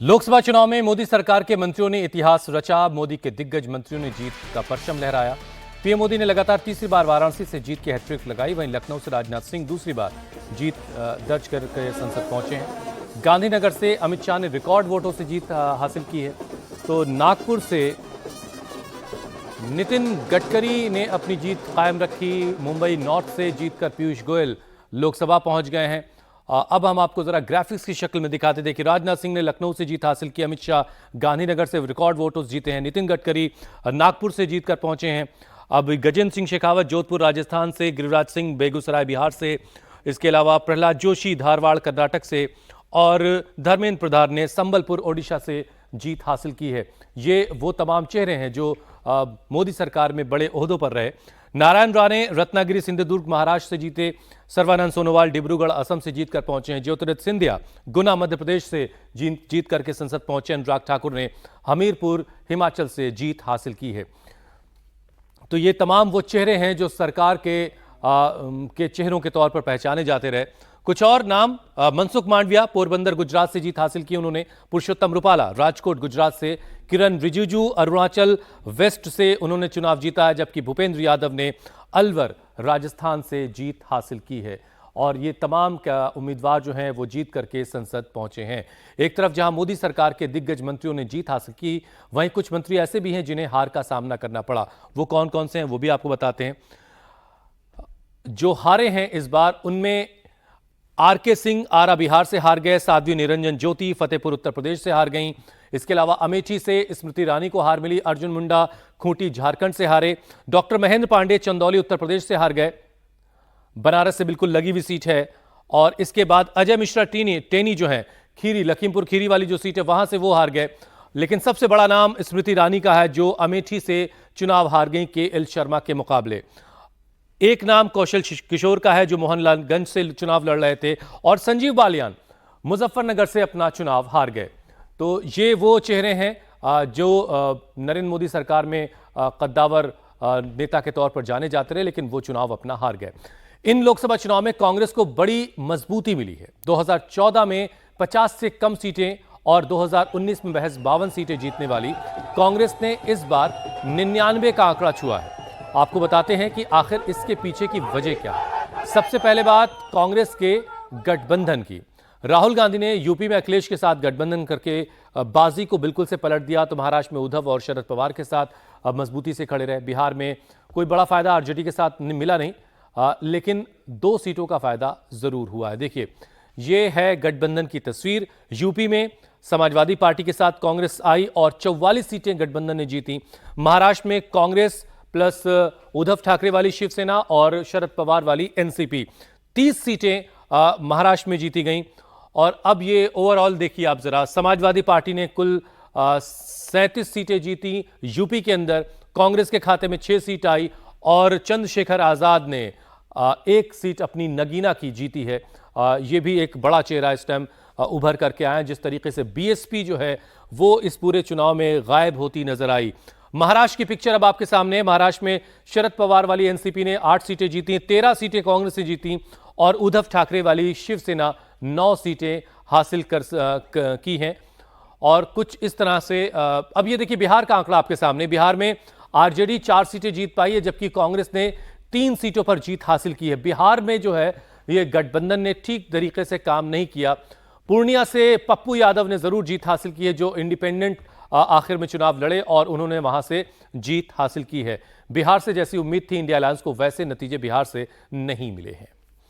लोकसभा चुनाव में मोदी सरकार के मंत्रियों ने इतिहास रचा। मोदी के दिग्गज मंत्रियों ने जीत का परचम लहराया। पीएम मोदी ने लगातार तीसरी बार वाराणसी से जीत की हैट्रिक लगाई। वहीं लखनऊ से राजनाथ सिंह दूसरी बार जीत दर्ज करके संसद पहुंचे हैं। गांधीनगर से अमित शाह ने रिकॉर्ड वोटों से जीत हासिल की है। तो नागपुर से नितिन गडकरी ने अपनी जीत कायम रखी। मुंबई नॉर्थ से जीतकर पीयूष गोयल लोकसभा पहुंच गए हैं। अब हम आपको जरा ग्राफिक्स की शक्ल में दिखाते। देखिए, राजनाथ सिंह ने लखनऊ से जीत हासिल की, अमित शाह गांधीनगर से रिकॉर्ड वोटों से जीते हैं, नितिन गडकरी नागपुर से जीतकर पहुंचे हैं। अब गजेंद्र सिंह शेखावत जोधपुर राजस्थान से, गिरिराज सिंह बेगूसराय बिहार से, इसके अलावा प्रहलाद जोशी धारवाड़ कर्नाटक से और धर्मेंद्र प्रधान ने संबलपुर ओडिशा से जीत हासिल की है। ये वो तमाम चेहरे हैं जो मोदी सरकार में बड़े ओहदों पर रहे। नारायण राणे रत्नागिरी सिंधुदुर्ग महाराष्ट्र से जीते। सर्बानंद सोनोवाल डिब्रूगढ़ असम से जीतकर पहुंचे हैं। ज्योतिरादित्य सिंधिया गुना मध्य प्रदेश से जीत करके संसद पहुंचे। अनुराग ठाकुर ने हमीरपुर हिमाचल से जीत हासिल की है। तो ये तमाम वो चेहरे हैं जो सरकार के चेहरों के तौर पर पहचाने जाते रहे। कुछ और नाम, मनसुख मांडविया पोरबंदर गुजरात से जीत हासिल की उन्होंने। पुरुषोत्तम रुपाला राजकोट गुजरात से। किरण रिजिजू अरुणाचल वेस्ट से उन्होंने चुनाव जीता है, जबकि भूपेंद्र यादव ने अलवर राजस्थान से जीत हासिल की है। और ये तमाम उम्मीदवार जो हैं वो जीत करके संसद पहुंचे हैं। एक तरफ जहां मोदी सरकार के दिग्गज मंत्रियों ने जीत हासिल की, वहीं कुछ मंत्री ऐसे भी हैं जिन्हें हार का सामना करना पड़ा। वो कौन कौन से हैं वो भी आपको बताते हैं। जो हारे हैं इस बार, उनमें आरके सिंह आरा बिहार से हार गए। साध्वी निरंजन ज्योति फतेहपुर उत्तर प्रदेश से हार गईं। इसके अलावा अमेठी से स्मृति ईरानी को हार मिली। अर्जुन मुंडा खूंटी झारखंड से हारे। डॉक्टर महेंद्र पांडे चंदौली उत्तर प्रदेश से हार गए, बनारस से बिल्कुल लगी हुई सीट है। और इसके बाद अजय मिश्रा टेनी जो है खीरी, लखीमपुर खीरी वाली जो सीट है वहां से वो हार गए। लेकिन सबसे बड़ा नाम स्मृति ईरानी का है जो अमेठी से चुनाव हार गई KL शर्मा के मुकाबले। एक नाम कौशल किशोर का है जो मोहनलालगंज से चुनाव लड़ रहे थे। और संजीव बालियान मुजफ्फरनगर से अपना चुनाव हार गए। तो ये वो चेहरे हैं जो नरेंद्र मोदी सरकार में कद्दावर नेता के तौर पर जाने जाते रहे, लेकिन वो चुनाव अपना हार गए। इन लोकसभा चुनाव में कांग्रेस को बड़ी मजबूती मिली है। 2014 में 50 से कम सीटें और 2019 में महज 52 सीटें जीतने वाली कांग्रेस ने इस बार 99 का आंकड़ा छुआ है। आपको बताते हैं कि आखिर इसके पीछे की वजह क्या है। सबसे पहले बात कांग्रेस के गठबंधन की। राहुल गांधी ने यूपी में अखिलेश के साथ गठबंधन करके बाजी को बिल्कुल से पलट दिया। तो महाराष्ट्र में उद्धव और शरद पवार के साथ मजबूती से खड़े रहे। बिहार में कोई बड़ा फायदा आरजेडी के साथ मिला नहीं, लेकिन 2 सीटों का फायदा जरूर हुआ है। देखिए, ये है गठबंधन की तस्वीर। यूपी में समाजवादी पार्टी के साथ कांग्रेस आई और 44 सीटें गठबंधन ने जीती। महाराष्ट्र में कांग्रेस प्लस उद्धव ठाकरे वाली शिवसेना और शरद पवार वाली एनसीपी 30 सीटें महाराष्ट्र में जीती गईं। और अब ये ओवरऑल देखिए आप जरा, समाजवादी पार्टी ने कुल 37 सीटें जीती यूपी के अंदर। कांग्रेस के खाते में 6 सीट आई और चंद्रशेखर आजाद ने 1 सीट अपनी नगीना की जीती है। ये भी एक बड़ा चेहरा इस टाइम उभर करके आया। जिस तरीके से बीएसपी जो है वो इस पूरे चुनाव में गायब होती नजर आई। महाराष्ट्र की पिक्चर अब आपके सामने है। महाराष्ट्र में शरद पवार वाली एनसीपी ने 8 सीटें जीती, 13 सीटें कांग्रेस से जीती और उद्धव ठाकरे वाली शिवसेना 9 सीटें हासिल की हैं। और कुछ इस तरह से अब ये देखिए बिहार का आंकड़ा आपके सामने। बिहार में आरजेडी 4 सीटें जीत पाई है, जबकि कांग्रेस ने 3 सीटों पर जीत हासिल की है। बिहार में जो है ये गठबंधन ने ठीक तरीके से काम नहीं किया। पूर्णिया से पप्पू यादव ने जरूर जीत हासिल की है, जो इंडिपेंडेंट आखिर में चुनाव लड़े और उन्होंने वहां से जीत हासिल की है। बिहार से जैसी उम्मीद थी इंडिया अलायंस को, वैसे नतीजे बिहार से नहीं मिले हैं।